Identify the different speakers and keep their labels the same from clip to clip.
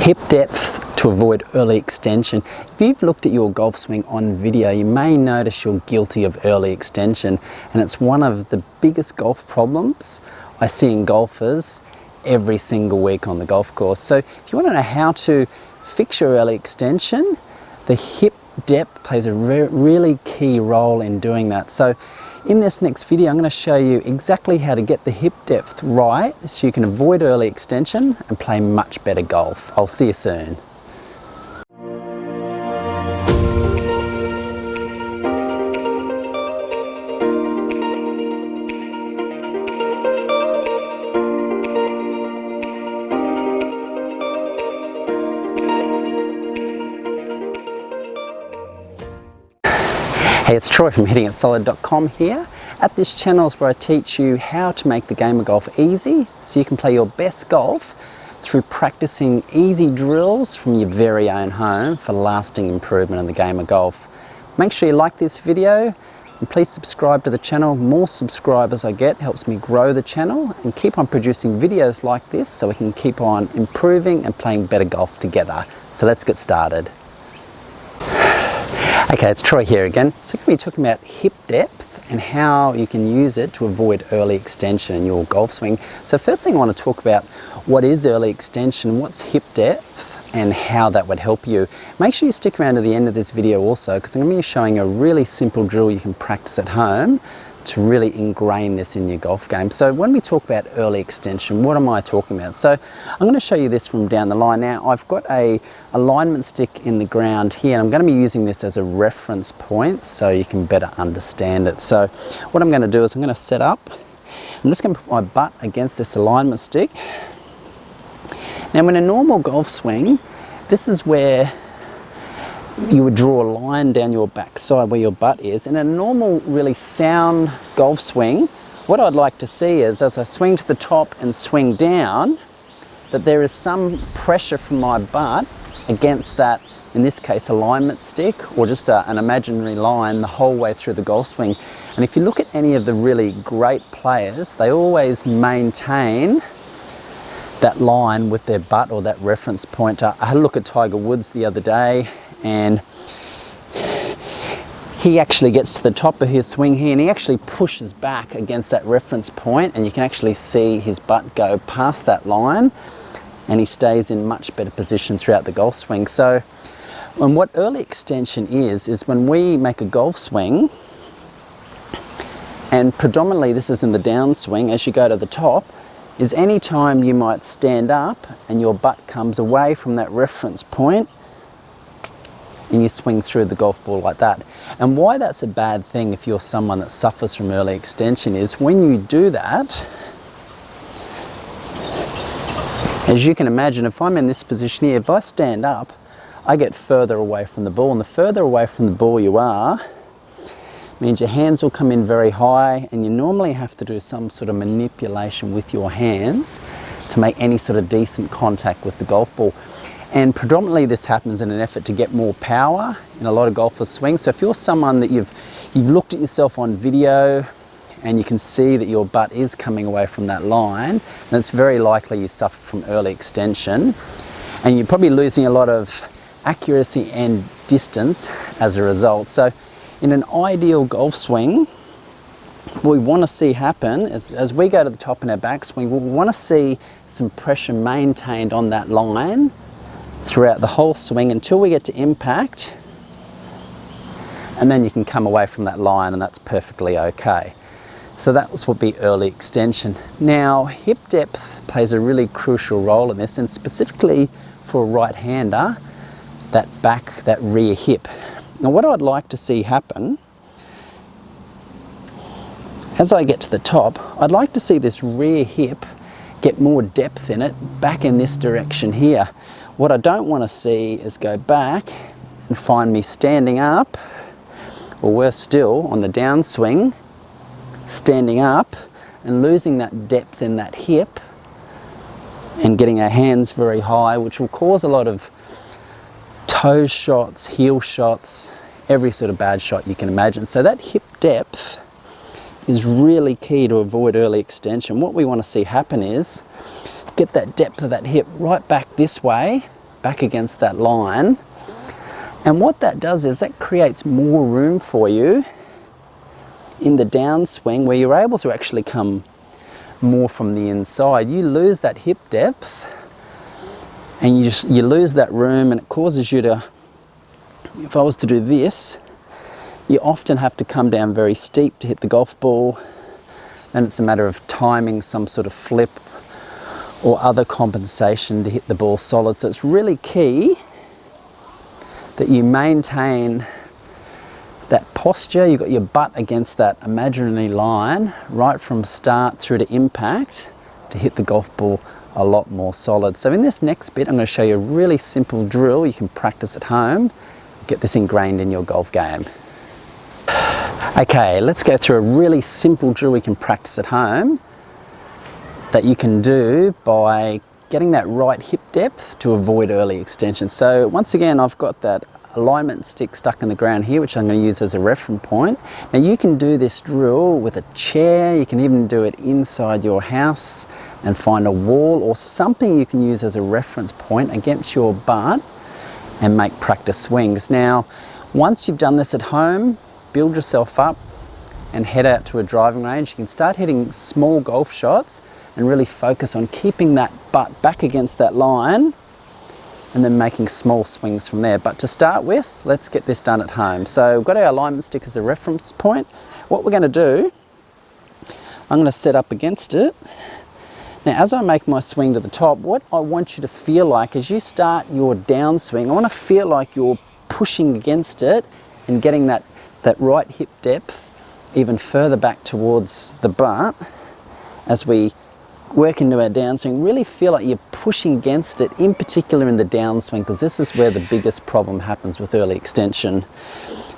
Speaker 1: Hip depth to avoid early extension. If you've looked at your golf swing on video, you may notice you're guilty of early extension, and it's one of the biggest golf problems I see in golfers every single week on the golf course. So if you want to know how to fix your early extension, the hip depth plays a really key role in doing that. So in this next video, I'm going to show you exactly how to get the hip depth right so you can avoid early extension and play much better golf. I'll see you soon. Hey, it's Troy from hittingitsolid.com here. At this channel is where I teach you how to make the game of golf easy so you can play your best golf through practicing easy drills from your very own home for lasting improvement in the game of golf. Make sure you like this video and please subscribe to the channel. More subscribers I get helps me grow the channel and keep on producing videos like this so we can keep on improving and playing better golf together. So let's get started. Okay, it's Troy here again. So we're going to be talking about hip depth and how you can use it to avoid early extension in your golf swing. So first thing I want to talk about, what is early extension, what's hip depth, and how that would help you. Make sure you stick around to the end of this video also, because I'm going to be showing a really simple drill you can practice at home to really ingrain this in your golf game. So when we talk about early extension, what am I talking about? So I'm going to show you this from down the line. Now I've got a alignment stick in the ground here, and I'm going to be using this as a reference point so you can better understand it. So what I'm going to do is I'm going to set up, I'm just going to put my butt against this alignment stick. Now in a normal golf swing, this is where you would draw a line down your backside where your butt is. In a normal, really sound golf swing, what I'd like to see is, as I swing to the top and swing down, that there is some pressure from my butt against that, in this case, alignment stick, or just an imaginary line the whole way through the golf swing. And if you look at any of the really great players, they always maintain that line with their butt or that reference point. I had a look at Tiger Woods the other day, and he actually gets to the top of his swing here and he actually pushes back against that reference point, and you can actually see his butt go past that line, and he stays in much better position throughout the golf swing. So, and what early extension is when we make a golf swing, and predominantly this is in the downswing as you go to the top, is any time you might stand up and your butt comes away from that reference point and you swing through the golf ball like that. And why that's a bad thing if you're someone that suffers from early extension is when you do that, as you can imagine, if I'm in this position here, if I stand up, I get further away from the ball, and the further away from the ball you are, means your hands will come in very high, and you normally have to do some sort of manipulation with your hands to make any sort of decent contact with the golf ball. And predominantly this happens in an effort to get more power in a lot of golfers' swings. So if you're someone that you've looked at yourself on video and you can see that your butt is coming away from that line, then it's very likely you suffer from early extension, and you're probably losing a lot of accuracy and distance as a result. So in an ideal golf swing, what we want to see happen is, as we go to the top in our backswing, we want to see some pressure maintained on that line throughout the whole swing until we get to impact, and then you can come away from that line and that's perfectly okay. So that would be early extension. Now hip depth plays a really crucial role in this, and specifically for a right-hander, that rear hip. Now what I'd like to see happen, as I get to the top, I'd like to see this rear hip get more depth in it back in this direction here. What I don't want to see is go back and find me standing up, or worse still, on the downswing, standing up and losing that depth in that hip and getting our hands very high, which will cause a lot of toe shots, heel shots, every sort of bad shot you can imagine. So that hip depth is really key to avoid early extension. What we want to see happen is get that depth of that hip right back this way back against that line. And what that does is that creates more room for you in the downswing, where you're able to actually come more from the inside. You lose that hip depth and you lose that room, and it causes you to, if I was to do this, you often have to come down very steep to hit the golf ball, and it's a matter of timing some sort of flip or other compensation to hit the ball solid. So it's really key that you maintain that posture. You've got your butt against that imaginary line right from start through to impact to hit the golf ball a lot more solid. So in this next bit, I'm going to show you a really simple drill you can practice at home. Get this ingrained in your golf game. Okay, let's go through a really simple drill we can practice at home that you can do by getting that right hip depth to avoid early extension. So once again, I've got that alignment stick stuck in the ground here, which I'm going to use as a reference point. Now you can do this drill with a chair, you can even do it inside your house and find a wall or something you can use as a reference point against your butt and make practice swings. Now, once you've done this at home, build yourself up and head out to a driving range. You can start hitting small golf shots and really focus on keeping that butt back against that line and then making small swings from there. But to start with, let's get this done at home. So we've got our alignment stick as a reference point. What we're going to do, I'm going to set up against it. Now as I make my swing to the top, what I want you to feel like as you start your downswing, I want to feel like you're pushing against it and getting that right hip depth even further back towards the butt as we work into our downswing. Really feel like you're pushing against it, in particular in the downswing, because this is where the biggest problem happens with early extension.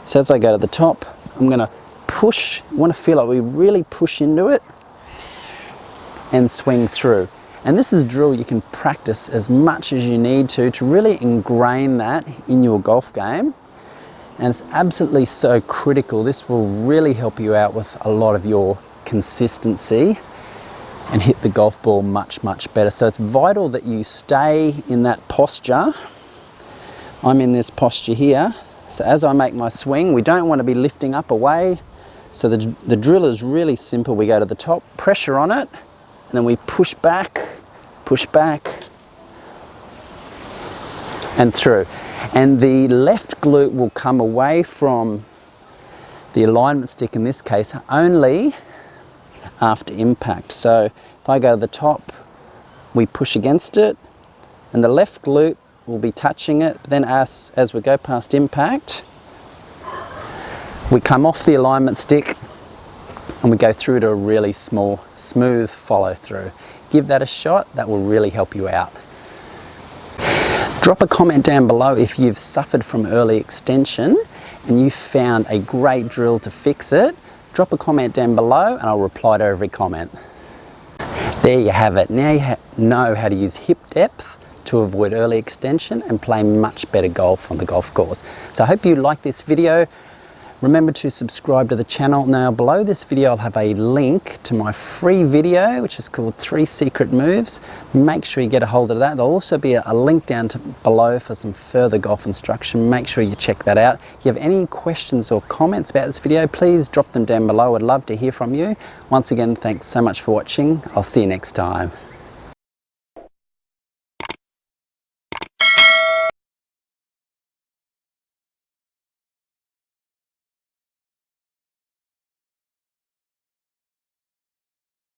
Speaker 1: So as I go to the top, I'm going to push. You want to feel like we really push into it and swing through. And this is a drill you can practice as much as you need to really ingrain that in your golf game. And it's absolutely so critical. This will really help you out with a lot of your consistency and hit the golf ball much, much better. So it's vital that you stay in that posture. I'm in this posture here. So as I make my swing, we don't want to be lifting up away. So the drill is really simple. We go to the top, pressure on it, and then we push back, and through. And the left glute will come away from the alignment stick, in this case, only after impact. So if I go to the top, we push against it, and the left glute will be touching it. Then as we go past impact, we come off the alignment stick and we go through to a really small, smooth follow through. Give that a shot. That will really help you out. Drop a comment down below if you've suffered from early extension and you found a great drill to fix it. Drop a comment down below and I'll reply to every comment. There you have it. Now you know how to use hip depth to avoid early extension and play much better golf on the golf course. So I hope you like this video. Remember to subscribe to the channel. Now below this video I'll have a link to my free video which is called 3 Secret Moves. Make sure you get a hold of that. There'll also be a link down below for some further golf instruction. Make sure you check that out. If you have any questions or comments about this video, please drop them down below. I'd love to hear from you. Once again, thanks so much for watching. I'll see you next time.